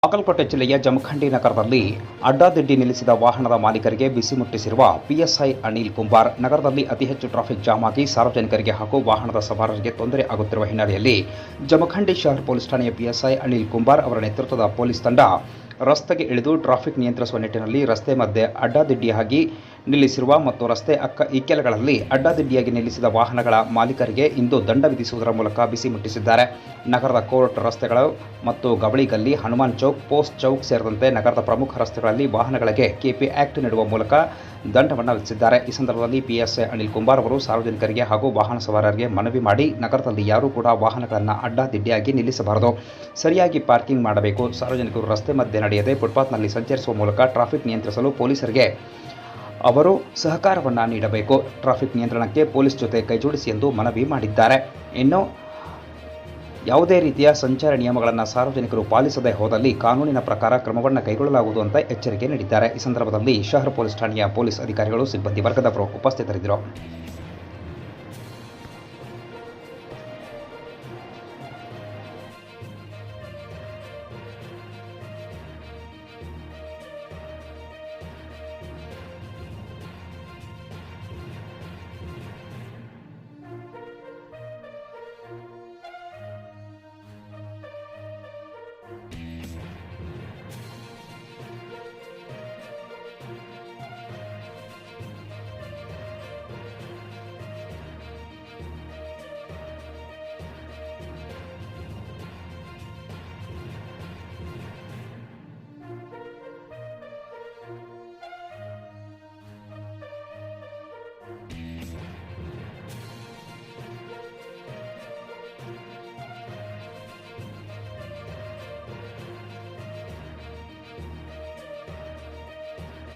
ಬಾಗಲಕೋಟೆ ಜಿಲ್ಲೆಯ ಜಮಖಂಡಿ ನಗರದಲ್ಲಿ ಅಡ್ಡಾದಿಡ್ಡಿ ನಿಲ್ಲಿಸಿದ ವಾಹನದ ಮಾಲೀಕರಿಗೆ ಬಿಸಿ ಮುಟ್ಟಿಸಿರುವ ಪಿಎಸ್ಐ ಅನಿಲ್ ಕುಂಬಾರ್. ನಗರದಲ್ಲಿ ಅತಿ ಹೆಚ್ಚು ಟ್ರಾಫಿಕ್ ಜಾಮ್ ಆಗಿ ಸಾರ್ವಜನಿಕರಿಗೆ ಹಾಗೂ ವಾಹನದ ಸವಾರರಿಗೆ ತೊಂದರೆ ಆಗುತ್ತಿರುವ ಹಿನ್ನೆಲೆಯಲ್ಲಿ ಜಮಖಂಡಿ ಶಹರ್ ಪೊಲೀಸ್ ಠಾಣೆಯ ಪಿಎಸ್ಐ ಅನಿಲ್ ಕುಂಬಾರ್ ಅವರ ನೇತೃತ್ವದ ಪೊಲೀಸ್ ತಂಡ ರಸ್ತೆಗೆ ಇಳಿದು ಟ್ರಾಫಿಕ್ ನಿಯಂತ್ರಿಸುವ ನಿಟ್ಟಿನಲ್ಲಿ ರಸ್ತೆ ಮಧ್ಯೆ ಅಡ್ಡಾದಿಡ್ಡಿಯಾಗಿ ನಿಲ್ಲಿಸಿರುವ ಮತ್ತು ರಸ್ತೆ ಅಕ್ಕ ಇಕ್ಕೆಲಗಳಲ್ಲಿ ಅಡ್ಡಾದಿಡ್ಡಿಯಾಗಿ ನಿಲ್ಲಿಸಿದ ವಾಹನಗಳ ಮಾಲೀಕರಿಗೆ ಇಂದು ದಂಡ ವಿಧಿಸುವುದರ ಮೂಲಕ ಬಿಸಿ ಮುಟ್ಟಿಸಿದ್ದಾರೆ. ನಗರದ ಕೋರ್ಟ್ ರಸ್ತೆಗಳು ಮತ್ತು ಗವಳಿ ಗಲ್ಲಿ, ಹನುಮಾನ್ ಚೌಕ್, ಪೋಸ್ಟ್ ಚೌಕ್ ಸೇರಿದಂತೆ ನಗರದ ಪ್ರಮುಖ ರಸ್ತೆಗಳಲ್ಲಿ ವಾಹನಗಳಿಗೆ ಕೆಪಿ ಆಕ್ಟ್ ನೀಡುವ ಮೂಲಕ ದಂಡವನ್ನು ವಿಧಿಸಿದ್ದಾರೆ. ಈ ಸಂದರ್ಭದಲ್ಲಿ ಪಿಎಸ್ಐ ಅನಿಲ್ ಕುಂಬಾರ್ ಅವರು ಸಾರ್ವಜನಿಕರಿಗೆ ಹಾಗೂ ವಾಹನ ಸವಾರರಿಗೆ ಮನವಿ ಮಾಡಿ, ನಗರದಲ್ಲಿ ಯಾರೂ ಕೂಡ ವಾಹನಗಳನ್ನು ಅಡ್ಡಾದಿಡ್ಡಿಯಾಗಿ ನಿಲ್ಲಿಸಬಾರದು, ಸರಿಯಾಗಿ ಪಾರ್ಕಿಂಗ್ ಮಾಡಬೇಕು, ಸಾರ್ವಜನಿಕರು ರಸ್ತೆ ಮಧ್ಯೆ ನಡೆಯದೆ ಫುಟ್ಪಾತ್ನಲ್ಲಿ ಸಂಚರಿಸುವ ಮೂಲಕ ಟ್ರಾಫಿಕ್ ನಿಯಂತ್ರಿಸಲು ಪೊಲೀಸರಿಗೆ ಅವರು ಸಹಕಾರವನ್ನು ನೀಡಬೇಕು, ಟ್ರಾಫಿಕ್ ನಿಯಂತ್ರಣಕ್ಕೆ ಪೊಲೀಸ್ ಜೊತೆ ಕೈಜೋಡಿಸಿ ಎಂದು ಮನವಿ ಮಾಡಿದ್ದಾರೆ. ಇನ್ನು ಯಾವುದೇ ರೀತಿಯ ಸಂಚಾರ ನಿಯಮಗಳನ್ನು ಸಾರ್ವಜನಿಕರು ಪಾಲಿಸದೇ ಹೋದಲ್ಲಿ ಕಾನೂನಿನ ಪ್ರಕಾರ ಕ್ರಮವನ್ನು ಕೈಗೊಳ್ಳಲಾಗುವುದು ಅಂತ ಎಚ್ಚರಿಕೆ ನೀಡಿದ್ದಾರೆ. ಈ ಸಂದರ್ಭದಲ್ಲಿ ಶಹರ್ ಪೊಲೀಸ್ ಠಾಣೆಯ ಪೊಲೀಸ್ ಅಧಿಕಾರಿಗಳು, ಸಿಬ್ಬಂದಿ ವರ್ಗದವರು ಉಪಸ್ಥಿತರಿದ್ದರು.